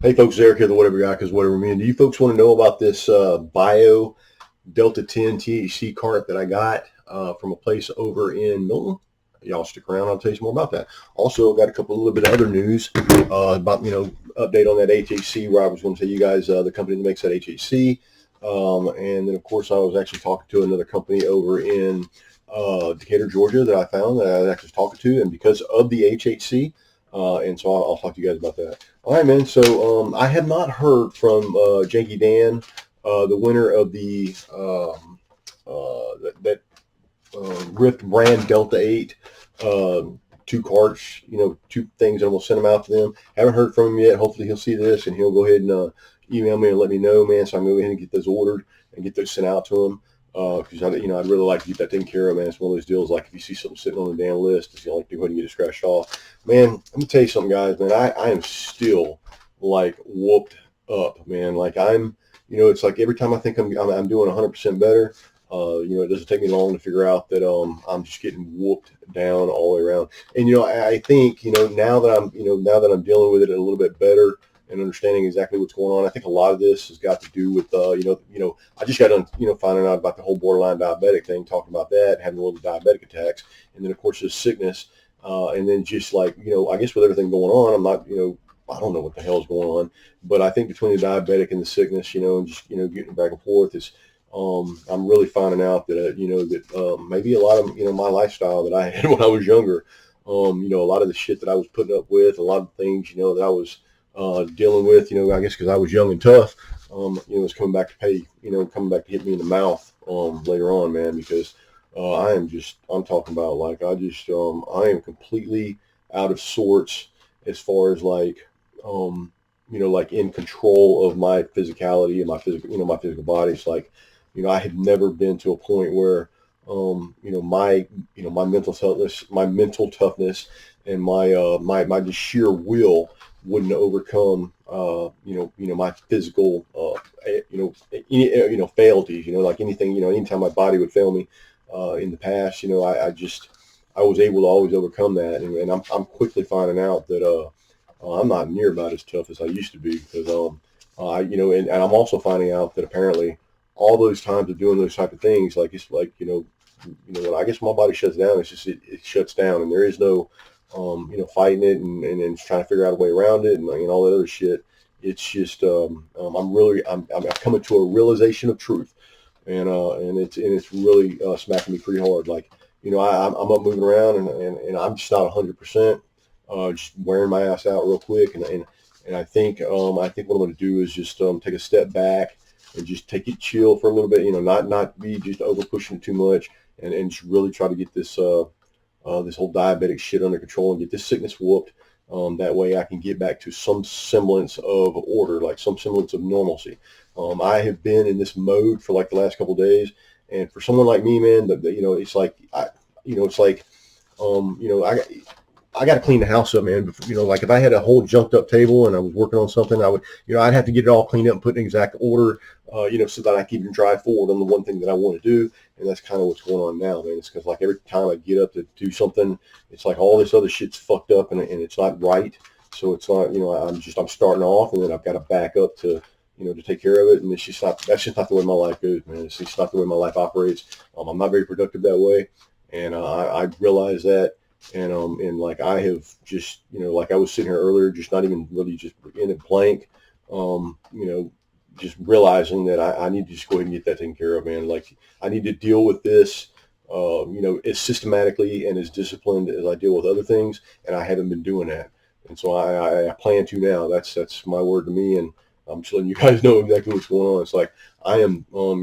Hey folks, Eric here, the Whatever Guy, because whatever man. Do you folks want to know about this Bio Delta 10 THC cart that I got from a place over in Milton? Y'all stick around. I'll tell you some more about that. Also, got a little bit of other news about update on that HHC. Where I was going to tell you guys the company that makes that HHC, and then of course I was actually talking to another company over in Decatur, Georgia that I found that I was actually talking to, and because of the HHC. And so I'll talk to you guys about that. All right, man. So I have not heard from Janky Dan, the winner of the Rift brand Delta 8, two carts, two things, and we'll send them out to them. Haven't heard from him yet. Hopefully he'll see this and he'll go ahead and email me and let me know, man. So I'm going to go ahead and get those ordered and get those sent out to him. Because I'd really like to get that taken care of, man. It's one of those deals like if you see something sitting on the damn list, it's like go ahead and get it scratched off. Man, let me tell you something, guys. Man, I am still like whooped up, man. Like it's like every time I think I'm doing 100% better. It doesn't take me long to figure out that I'm just getting whooped down all the way around. And I think now that I'm dealing with it a little bit better and understanding exactly what's going on. I think a lot of this has got to do with, I just got done, finding out about the whole borderline diabetic thing, talking about that, having a little diabetic attacks, and then of course this sickness, and then just like, I guess with everything going on, I'm not, I don't know what the hell's going on, but I think between the diabetic and the sickness, and just, getting back and forth is, I'm really finding out that, maybe a lot of, my lifestyle that I had when I was younger, a lot of the shit that I was putting up with, a lot of things, that I was, dealing with, I guess because I was young and tough, it's coming back to hit me in the mouth, later on, man, because, I'm talking about like, I am completely out of sorts as far as like, like in control of my physicality and my physical body. It's like, I had never been to a point where, my mental toughness and my just sheer will wouldn't overcome, my physical, frailties, like anything, anytime my body would fail me, in the past, I was able to always overcome that. And I'm quickly finding out that, I'm not near about as tough as I used to be because, and I'm also finding out that apparently all those times of doing those type of things, like, it's like, I guess my body shuts down. It's just, it shuts down and there is no, fighting it and trying to figure out a way around it and all that other shit. It's just, I'm coming to a realization of truth, and it's really smacking me pretty hard. Like, I'm up moving around and I'm just not 100%, just wearing my ass out real quick. And I think what I'm going to do is just take a step back and just take it chill for a little bit, not be just over pushing it too much, and just really try to get this this whole diabetic shit under control and get this sickness whooped. That way I can get back to some semblance of order, like some semblance of normalcy. I have been in this mode for like the last couple of days, and for someone like me, man, it's like, I got to clean the house up, man. Like if I had a whole junked up table and I was working on something, I would, I'd have to get it all cleaned up and put in exact order, so that I can even drive forward on the one thing that I want to do. And that's kind of what's going on now, man. It's because like every time I get up to do something, it's like all this other shit's fucked up and it's not right. So it's not, I'm starting off and then I've got to back up to take care of it. And that's just not the way my life goes, man. It's just not the way my life operates. I'm not very productive that way. And I realize that. And like I have just, like I was sitting here earlier, just not even really just in a blank, just realizing that I need to just go ahead and get that taken care of, man. Like I need to deal with this, as systematically and as disciplined as I deal with other things. And I haven't been doing that. And so I plan to now. That's my word to me. And I'm just letting you guys know exactly what's going on. It's like, I am, I'm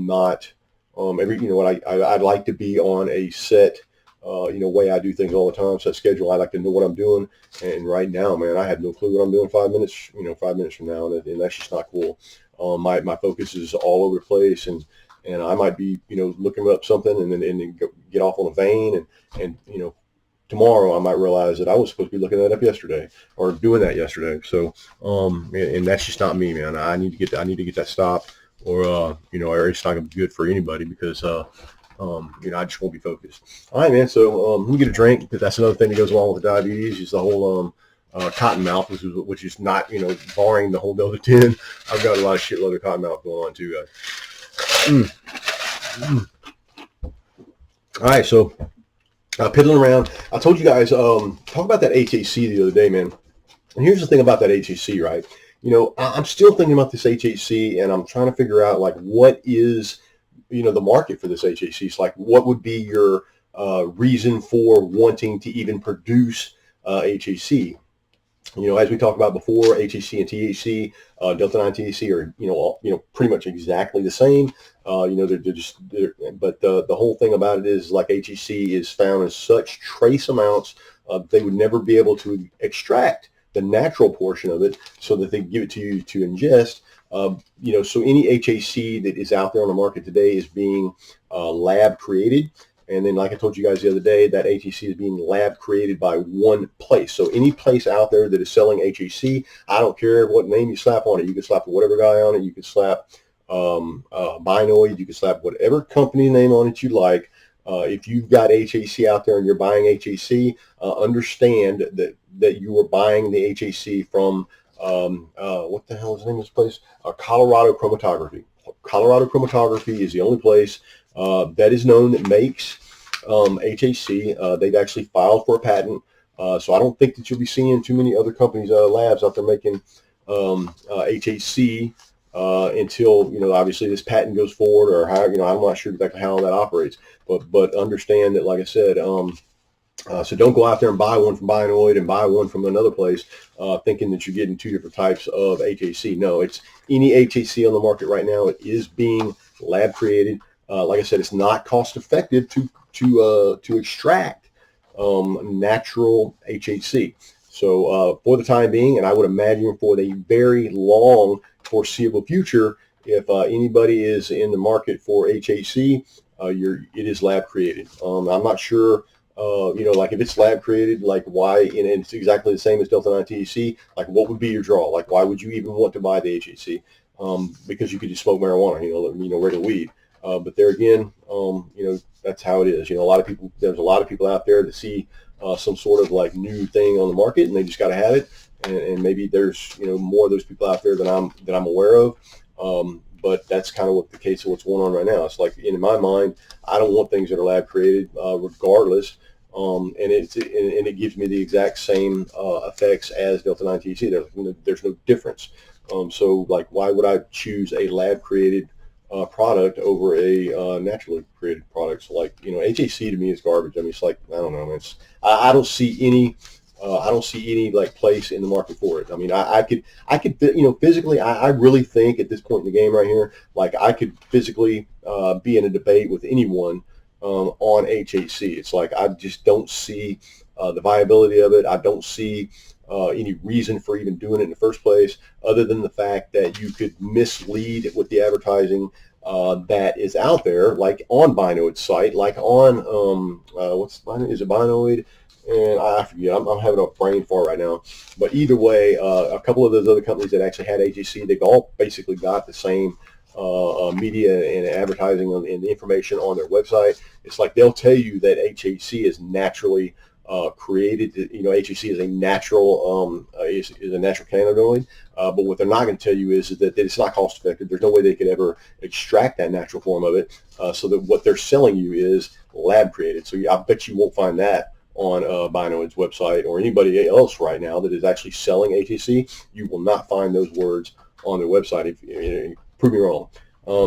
not, I'd like to be on a set, way I do things all the time. Set schedule. I like to know what I'm doing. And right now, man, I have no clue what I'm doing 5 minutes, 5 minutes from now. And that's just not cool. My focus is all over the place and I might be, looking up something and then get off on a vein and tomorrow I might realize that I was supposed to be looking that up yesterday or doing that yesterday. So, and that's just not me, man. I need to get that stopped or it's not going to be good for anybody because, I just won't be focused. All right, man. So, let me get a drink because that's another thing that goes along with the diabetes is the whole, cottonmouth, which is not, barring the whole Delta 10. I've got a lot of shitload of cottonmouth going on too, guys. All right, so piddling around. I told you guys, talk about that HHC the other day, man. And here's the thing about that HHC, right? I'm still thinking about this HHC, and I'm trying to figure out, like, what is, the market for this HHC. It's like, what would be your reason for wanting to even produce HHC? As we talked about before, HHC and THC, Delta 9 THC are, pretty much exactly the same. But the whole thing about it is, like, HHC is found in such trace amounts, they would never be able to extract the natural portion of it so that they give it to you to ingest. So any HHC that is out there on the market today is being lab created. And then, like I told you guys the other day, that HHC is being lab created by one place. So any place out there that is selling HHC, I don't care what name you slap on it. You can slap whatever guy on it. You can slap Binoid. You can slap whatever company name on it you like. If you've got HHC out there and you're buying HHC, understand that you are buying the HHC from, what the hell is the name of this place? Colorado Chromatography. Colorado Chromatography is the only place that is known that makes HHC. They've actually filed for a patent. So I don't think that you'll be seeing too many other companies, labs out there making HHC until, obviously this patent goes forward, or how, I'm not sure exactly how that operates. But understand that, like I said, so don't go out there and buy one from Binoid and buy one from another place thinking that you're getting two different types of HHC. No, it's any HHC on the market right now. It is being lab created. Like I said, it's not cost effective to extract natural HHC. So for the time being, and I would imagine for the very long foreseeable future, if anybody is in the market for HHC, it is lab created. I'm not sure, like if it's lab created, like why, and it's exactly the same as Delta 9 THC, like what would be your draw? Like why would you even want to buy the HHC? Because you could just smoke marijuana, regular weed. But there again, that's how it is. There's a lot of people out there that see some sort of like new thing on the market and they just got to have it. And maybe there's, more of those people out there than I'm aware of. But that's kind of what the case of what's going on right now. It's like, in my mind, I don't want things that are lab created, regardless. And it gives me the exact same effects as Delta 9 THC. There's no difference. So like, why would I choose a lab created product over a naturally created product? So like, HHC to me is garbage. I mean, it's like, I don't know. I don't see any. I don't see any like place in the market for it. I mean, I could, physically, I really think at this point in the game right here, like I could physically be in a debate with anyone on HHC. It's like, I just don't see the viability of it. I don't see any reason for even doing it in the first place, other than the fact that you could mislead with the advertising that is out there, like on Binoid's site, like on, is it Binoid? And I forget, I'm having a brain fart right now. But either way, a couple of those other companies that actually had HHC, they've all basically got the same media and advertising and the information on their website. It's like they'll tell you that HHC is naturally created. HHC is a natural is a natural cannabinoid. But what they're not going to tell you is that it's not cost effective. There's no way they could ever extract that natural form of it. So that what they're selling you is lab created. So I bet you won't find that on Binoid's website or anybody else right now that is actually selling HHC. You will not find those words on their website. If prove me wrong.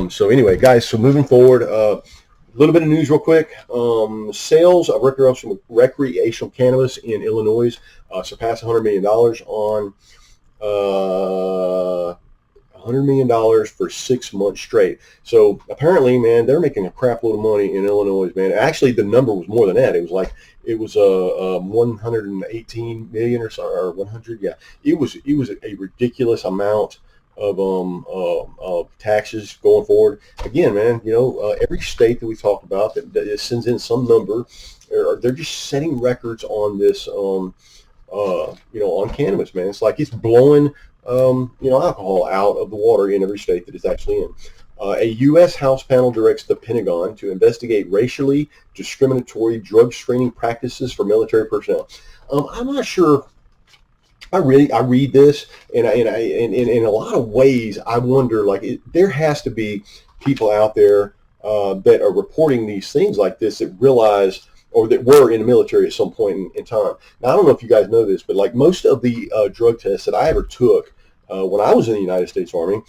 So anyway, guys, so moving forward, a little bit of news real quick. Sales of recreational cannabis in Illinois surpassed $100 million on $100 million for 6 months straight. So apparently, man, they're making a crap load of money in Illinois, man. Actually, the number was more than that. It was 118 million or so, or 100. Yeah, it was a ridiculous amount of taxes going forward. Again, man, every state that we talked about that sends in some number, they're just setting records on this, on cannabis, man. It's like it's blowing, alcohol out of the water in every state that it's actually in. A U.S. House panel directs the Pentagon to investigate racially discriminatory drug screening practices for military personnel. I'm not sure I read this, and in a lot of ways, I wonder, like, there has to be people out there that are reporting these things like this that realize, or that were in the military at some point in time. Now, I don't know if you guys know this, but like most of the drug tests that I ever took when I was in the United States Army,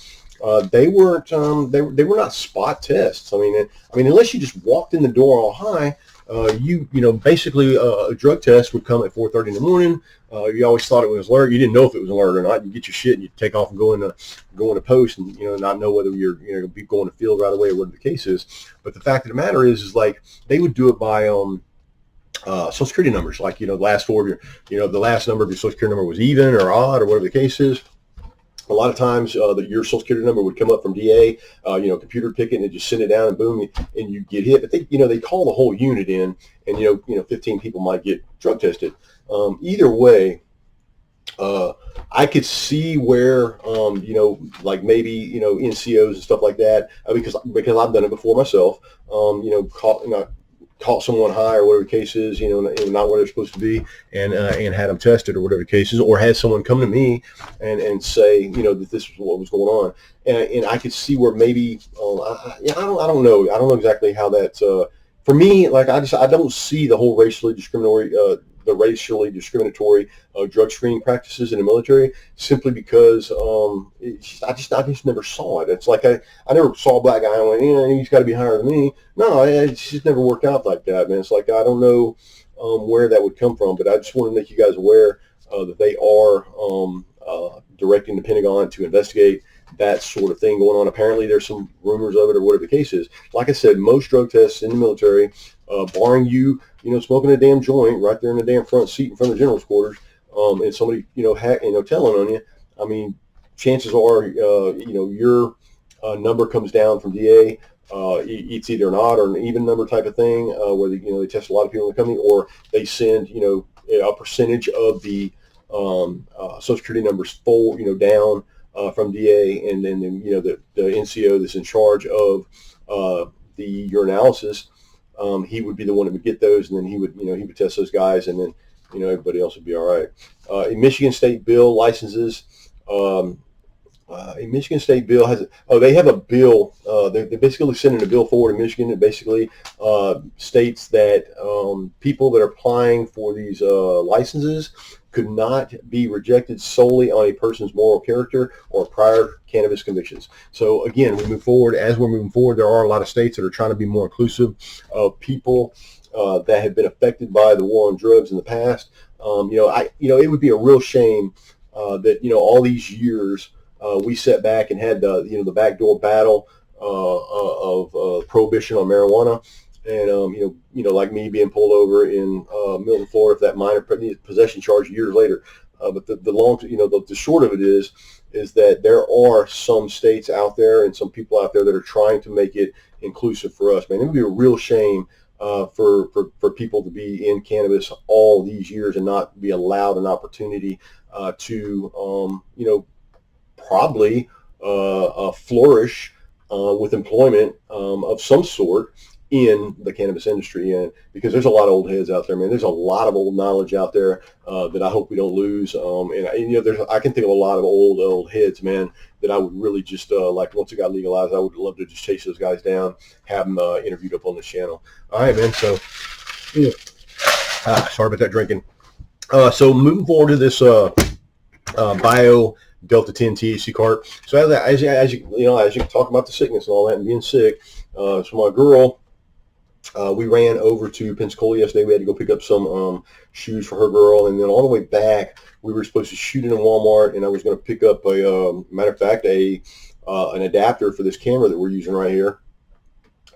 they weren't they were not spot tests. I mean, unless you just walked in the door all high, you know, basically a drug test would come at 4:30 in the morning. You always thought it was alert. You didn't know if it was alert or not. You get your shit and you take off and go into post, and not know whether you're be going to field right away or whatever the case is. But the fact of the matter is like they would do it by Social Security numbers, like the last four of the last number of your Social Security number was even or odd or whatever the case is. A lot of times your Social Security number would come up from DA, computer pick it and just send it down and boom, and you get hit. But they call the whole unit in, and 15 people might get drug tested. Either way, I could see where like maybe NCOs and stuff like that, because I've done it before myself. Caught someone high or whatever the case is, not where they're supposed to be, and had them tested or whatever the case is, or had someone come to me and say, that this was what was going on, and I could see where maybe, I don't know exactly how that's, for me, like I don't see the whole racially discriminatory drug screening practices in the military, simply because I just never saw it. It's like I never saw a black guy and went, he's got to be higher than me. No, it's just never worked out like that, man. It's like I don't know where that would come from, but I just want to make you guys aware that they are directing the Pentagon to investigate that sort of thing going on. Apparently, there's some rumors of it or whatever the case is. Like I said, most drug tests in the military, barring you, smoking a damn joint right there in the damn front seat in front of the general's quarters, and somebody, telling on you, I mean, chances are, your number comes down from DA. It's either an odd or an even number type of thing, where they test a lot of people in the company, or they send, a percentage of the Social Security numbers full, down from DA, and then the NCO that's in charge of the urinalysis, he would be the one that would get those, and then he would test those guys, and then everybody else would be all right. In Michigan State bill licenses, a Michigan State bill they have a bill. They're basically sending a bill forward in Michigan that basically states that people that are applying for these licenses could not be rejected solely on a person's moral character or prior cannabis convictions. So again, as we're moving forward, there are a lot of states that are trying to be more inclusive of people that have been affected by the war on drugs in the past. It would be a real shame that all these years we sat back and had the backdoor battle of prohibition on marijuana. And like me being pulled over in Milton, Florida, for that minor possession charge years later. But the short of it is that there are some states out there and some people out there that are trying to make it inclusive for us. Man, it would be a real shame for people to be in cannabis all these years and not be allowed an opportunity to probably flourish with employment of some sort in the cannabis industry. And because there's a lot of old heads out there, man. There's a lot of old knowledge out there that I hope we don't lose. I can think of a lot of old heads, man, that I would really just like, once it got legalized, I would love to just chase those guys down, have them interviewed up on this channel. All right, man. So, yeah. Sorry about that drinking. So moving forward to this bio Delta 10 THC cart. So as you talk about the sickness and all that and being sick, so my girl, we ran over to Pensacola yesterday. We had to go pick up some shoes for her girl, and then all the way back, we were supposed to shoot in a Walmart, and I was going to pick up matter of fact, an adapter for this camera that we're using right here.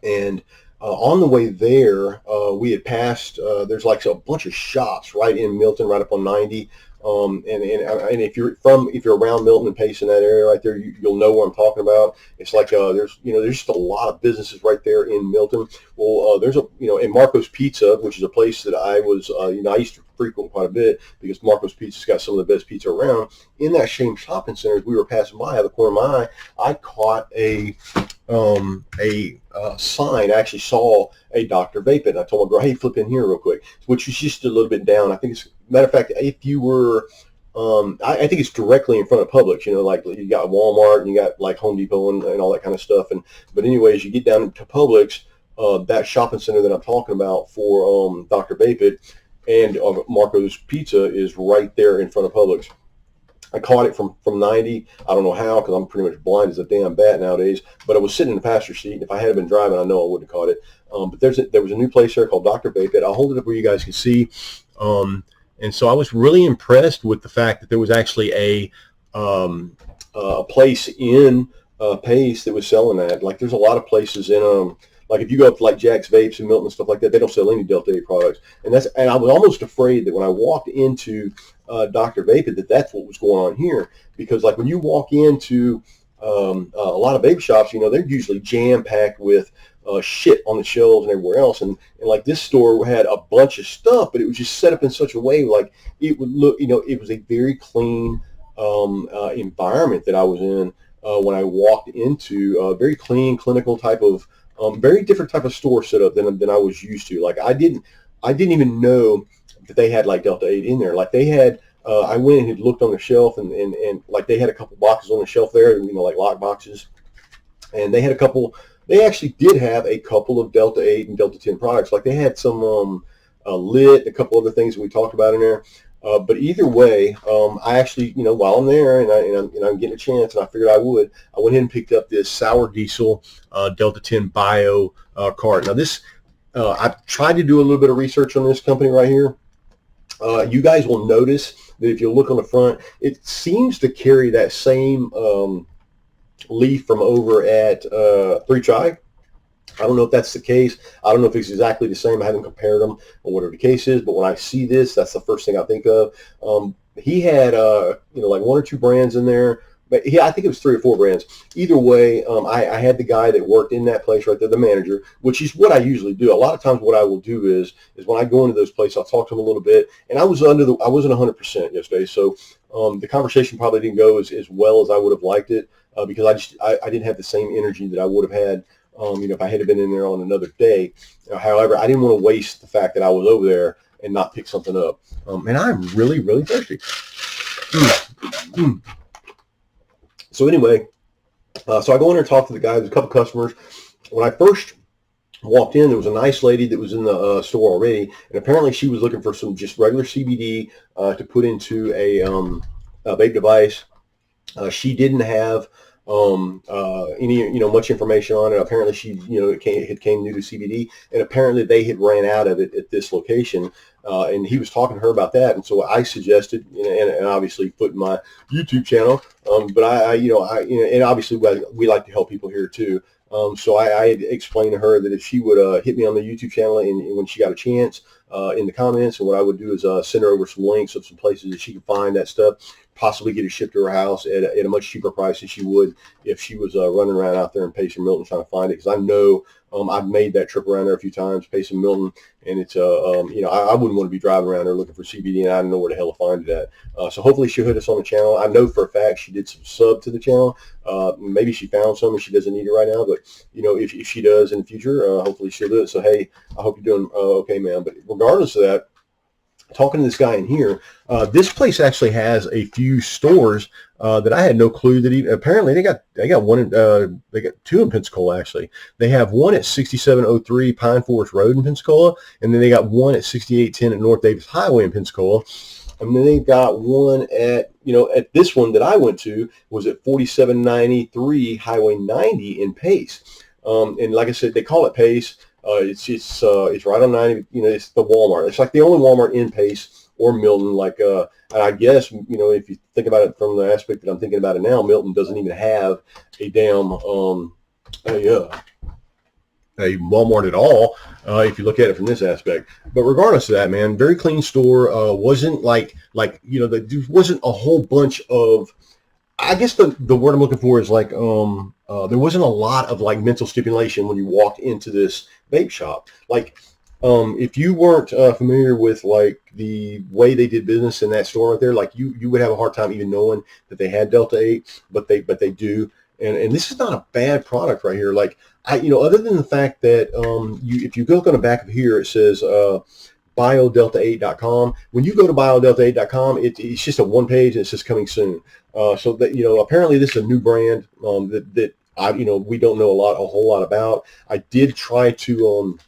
And on the way there, we had passed. There's like a bunch of shops right in Milton, right up on 90. And if you're around Milton and Pace in that area right there, you'll know what I'm talking about. It's like there's just a lot of businesses right there in Milton. Well, there's in Marco's Pizza, which is a place that I was I used to frequent quite a bit because Marco's Pizza's got some of the best pizza around. In that same shopping center, as we were passing by, out of the corner of my eye, I caught a sign. I actually saw a Dr. Vaping. I told my girl, hey, flip in here real quick, which is just a little bit down. I think it's, matter of fact, if you were I think it's directly in front of Publix. You know, like you got Walmart and you got like Home Depot and all that kind of stuff. But anyways, you get down to Publix, that shopping center that I'm talking about for Dr. Bapit and Marco's Pizza is right there in front of Publix. I caught it from 90. I don't know how, because I'm pretty much blind as a damn bat nowadays. But I was sitting in the passenger seat, and if I had been driving, I know I wouldn't have caught it. But there was a new place there called Dr. Bapit. I'll hold it up where you guys can see. And so I was really impressed with the fact that there was actually a place in Pace that was selling that. Like, there's a lot of places in like if you go up to like Jack's Vapes and Milton and stuff like that, they don't sell any Delta 8 products. And I was almost afraid that when I walked into Dr. Vapid that's what was going on here, because like when you walk into a lot of vape shops, you know, they're usually jam packed with shit on the shelves and everywhere else, and like this store had a bunch of stuff, but it was just set up in such a way like it would look, you know, it was a very clean environment that I was in when I walked into a very clean, clinical type of very different type of store setup than I was used to. Like I didn't even know that they had like Delta 8 in there. Like they had, I went and had looked on the shelf and like they had a couple boxes on the shelf there, you know, like lock boxes, and they had a couple. They actually did have a couple of Delta 8 and Delta 10 products. Like they had some lit, a couple other things that we talked about in there. But either way, I actually, you know, while I'm there and I'm getting a chance, and I figured I went ahead and picked up this Sour Diesel Delta 10 Bio cart. Now this, I've tried to do a little bit of research on this company right here. You guys will notice that if you look on the front, it seems to carry that same leaf from over at 3 Try. I don't know if that's the case. I don't know if it's exactly the same. I haven't compared them or whatever the case is. But when I see this, that's the first thing I think of. He had, you know, like 1 or 2 brands in there. But I think it was 3 or 4 brands. Either way, I had the guy that worked in that place right there, the manager, which is what I usually do. A lot of times what I will do is when I go into those places, I'll talk to them a little bit. And I wasn't 100% yesterday. So the conversation probably didn't go as well as I would have liked it because I didn't have the same energy that I would have had you know, if I had been in there on another day. However, I didn't want to waste the fact that I was over there and not pick something up. And I'm really, really thirsty. So anyway, so I go in there and talk to the guys, a couple customers. When I first walked in, there was a nice lady that was in the store already, and apparently she was looking for some just regular CBD to put into a vape device. She didn't have any, you know, much information on it. Apparently she, you know, it came new to CBD, and apparently they had ran out of it at this location. And he was talking to her about that. And so I suggested, you know, and obviously put in my YouTube channel, but you know, and obviously we like to help people here too. So I had explained to her that if she would hit me on the YouTube channel and when she got a chance in the comments, and what I would do is send her over some links of some places that she could find that stuff, possibly get it shipped to her house at a much cheaper price than she would if she was running around out there in Pace or Milton trying to find it. Because I know I've made that trip around there a few times, Pace and Milton, and it's you know, I wouldn't want to be driving around there looking for CBD and I don't know where the hell to find it at. So hopefully she'll hit us on the channel. I know for a fact she did some sub to the channel. Maybe she found some and she doesn't need it right now, but you know, if she does in the future, hopefully she'll do it. So hey, I hope you're doing okay, man. But regardless of that, talking to this guy in here, this place actually has a few stores that I had no clue that even, apparently they got one, they got 2 in Pensacola actually. They have one at 6703 Pine Forest Road in Pensacola, and then they got one at 6810 at North Davis Highway in Pensacola. And then they've got one at, you know, at this one that I went to was at 4793 Highway 90 in Pace. And like I said, they call it Pace. It's right on 90. You know, it's the Walmart. It's like the only Walmart in Pace or Milton. Like, and I guess, you know, if you think about it from the aspect that I'm thinking about it now, Milton doesn't even have a damn a Walmart at all, if you look at it from this aspect. But regardless of that, man, very clean store. Wasn't like you know, there wasn't a whole bunch of, I guess the word I'm looking for is like there wasn't a lot of like mental stimulation when you walked into this vape shop. Like if you weren't familiar with like the way they did business in that store right there, like you would have a hard time even knowing that they had Delta 8, but they do. And this is not a bad product right here. Like you know, other than the fact that if you look on the back of here, it says biodelta8.com. When you go to biodelta8.com, it's just a one page and it says coming soon. So that, apparently this is a new brand that we don't know a whole lot about. I did try to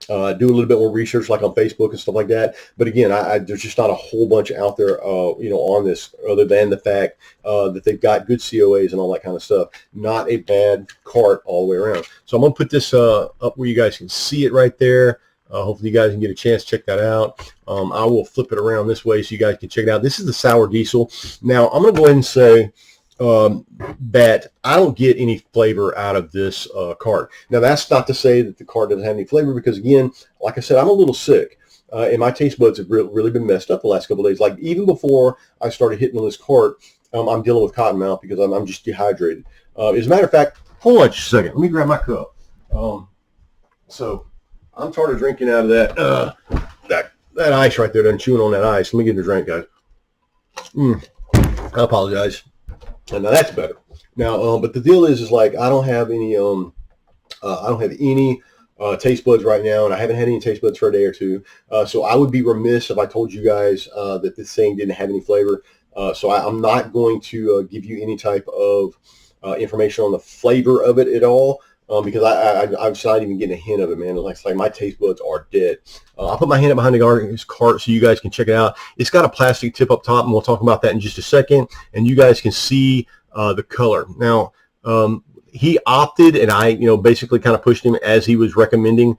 do a little bit more research, like on Facebook and stuff like that. But again, there's just not a whole bunch out there, on this, other than the fact that they've got good COAs and all that kind of stuff. Not a bad cart all the way around. So I'm going to put this up where you guys can see it right there. Hopefully you guys can get a chance to check that out. I will flip it around this way so you guys can check it out. This is the sour diesel. Now, I'm going to go ahead and say that I don't get any flavor out of this cart. Now, that's not to say that the cart doesn't have any flavor, because again, like I said, I'm a little sick, and my taste buds have really been messed up the last couple of days. Like even before I started hitting on this cart, I'm dealing with cotton mouth because I'm just dehydrated. As a matter of fact, hold on just a second. Let me grab my cup. So I'm tired of drinking out of that ice right there. Done chewing on that ice. Let me get a drink, guys. I apologize. And now that's better. Now, but the deal is like I don't have any taste buds right now, and I haven't had any taste buds for a day or two. So I would be remiss if I told you guys that this thing didn't have any flavor. So I'm not going to give you any type of information on the flavor of it at all, because I'm just not even getting a hint of it, man. It's like my taste buds are dead. I'll put my hand up behind the cart so you guys can check it out. It's got a plastic tip up top, and we'll talk about that in just a second. And you guys can see the color. Now, he opted, and I, basically kind of pushed him as he was recommending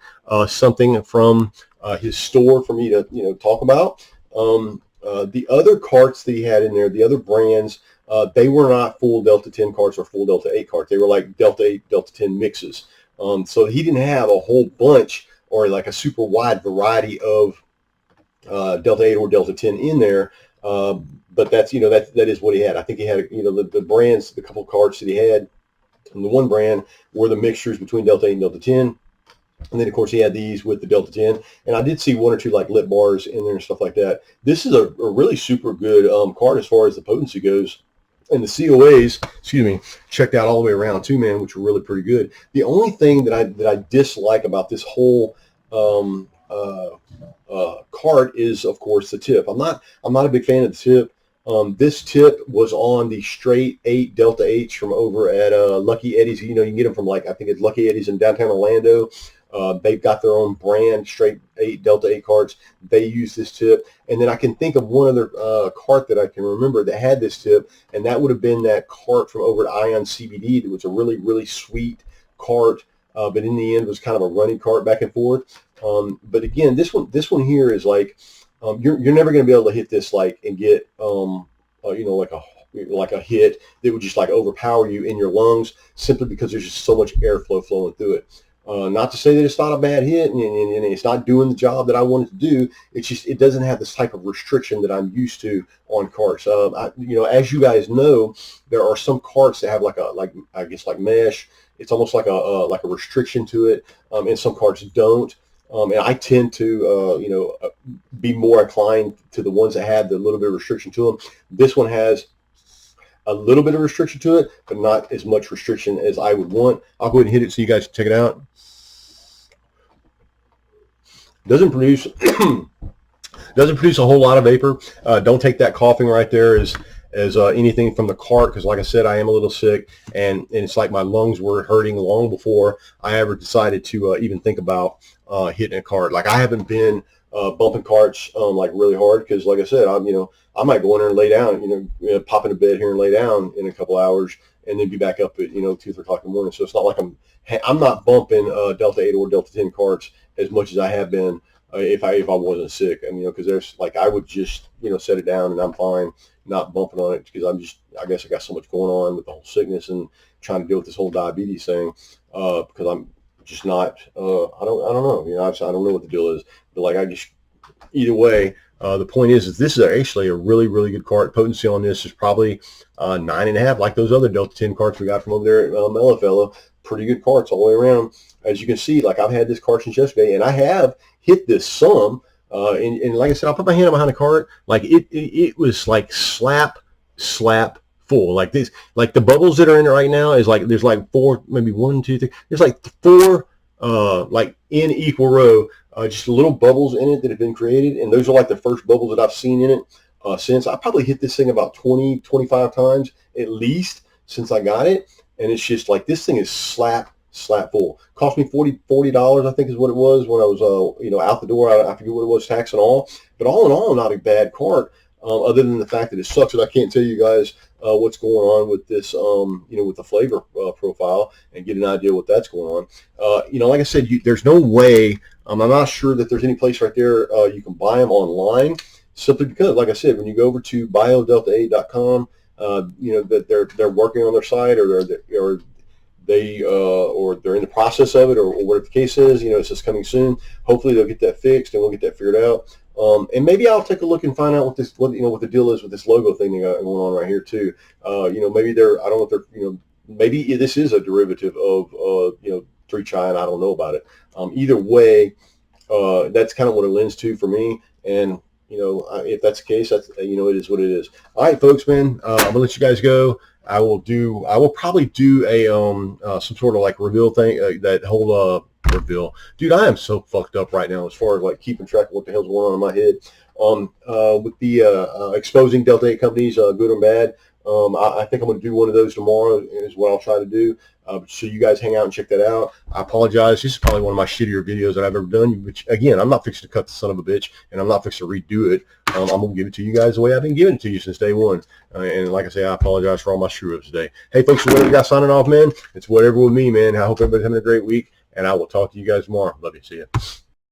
something from his store for me to, talk about. The other carts that he had in there, the other brands, they were not full Delta 10 carts or full Delta 8 carts. They were like Delta 8, Delta 10 mixes. So he didn't have a whole bunch or like a super wide variety of Delta 8 or Delta 10 in there. But that's, that is what he had. I think he had, the brands, the couple carts that he had, and the one brand were the mixtures between Delta 8 and Delta 10. And then, of course, he had these with the Delta 10. And I did see one or two like lip bars in there and stuff like that. This is a really super good cart as far as the potency goes. And the COAs, checked out all the way around too, man, which were really pretty good. The only thing that I dislike about this whole cart is, of course, the tip. I'm not a big fan of the tip. This tip was on the straight 8 Delta 8s from over at Lucky Eddie's. You can get them from I think it's Lucky Eddie's in downtown Orlando. They've got their own brand, straight 8 Delta 8 carts. They use this tip. And then I can think of one other cart that I can remember that had this tip, and that would have been that cart from over at Ion CBD. That was a really, really sweet cart, but in the end was kind of a running cart back and forth. But again, this one here is like, you're never going to be able to hit this and get, like a hit that would just overpower you in your lungs, simply because there's just so much airflow flowing through it. Not to say that it's not a bad hit and it's not doing the job that I want it to do. It's just it doesn't have this type of restriction that I'm used to on carts. As you guys know, there are some carts that have like mesh. It's almost like a restriction to it, and some carts don't. And I tend to be more inclined to the ones that have the little bit of restriction to them. This one has a little bit of restriction to it, but not as much restriction as I would want. I'll go ahead and hit it so you guys can check it out. Doesn't produce a whole lot of vapor. Don't take that coughing right there as anything from the cart, because like I said, I am a little sick, and it's like my lungs were hurting long before I ever decided to even think about hitting a cart. Like I haven't been bumping carts really hard, because like I said, I might go in there and lay down, pop into bed here and lay down in a couple hours, and then be back up at 2, 3 o'clock in the morning. So it's not like I'm not bumping Delta 8 or Delta 10 carts as much as I have been if I wasn't sick. Because there's I would just set it down and I'm fine, not bumping on it, because I guess I got so much going on with the whole sickness and trying to deal with this whole diabetes thing, because I'm just not I don't know, I don't know what the deal is, but either way, the point is this is actually a really, really good cart. Potency on this is probably 9.5, like those other Delta 10 carts we got from over there at Mellifella. Pretty good carts all the way around. As you can see, I've had this cart since yesterday, and I have hit this some. And like I said, I'll put my hand behind the cart. It was slap full. The bubbles that are in it right now is there's 4, maybe 1, 2, 3. There's 4 like in equal row, just little bubbles in it that have been created. And those are like the first bubbles that I've seen in it since. I probably hit this thing about 20, 25 times at least since I got it. And it's just like, this thing is slap full. Cost me $40, I think is what it was when I was, out the door. I forget what it was, tax and all. But all in all, not a bad cart. Other than the fact that it sucks that I can't tell you guys what's going on with this, with the flavor profile and get an idea what that's going on. Like I said, there's no way. I'm not sure that there's any place right there you can buy them online. Simply because, like I said, when you go over to biodelta8.com, that they're working on their site, or they're in the process of it, or whatever the case is. It's just coming soon. Hopefully they'll get that fixed and we'll get that figured out. And maybe I'll take a look and find out what the deal is with this logo thing they got going on right here too. Maybe I don't know if they're, maybe this is a derivative of, 3-Chi, and I don't know about it. Either way, that's kind of what it lends to for me. And, if that's the case, that's, it is what it is. All right, folks, man, I'm gonna let you guys go. I will probably do a, some sort of like reveal thing, that whole, reveal. Dude, I am so fucked up right now as far as like keeping track of what the hell's going on in my head. With the exposing Delta 8 companies, good or bad. I think I'm going to do one of those tomorrow is what I'll try to do. So you guys hang out and check that out. I apologize. This is probably one of my shittier videos that I've ever done, which again, I'm not fixing to cut the son of a bitch, and I'm not fixing to redo it. I'm going to give it to you guys the way I've been giving it to you since day one. And like I say, I apologize for all my screw-ups today. Hey, folks, so whatever you got signing off, man, it's whatever with me, man. I hope everybody's having a great week, and I will talk to you guys tomorrow. Love you. See ya.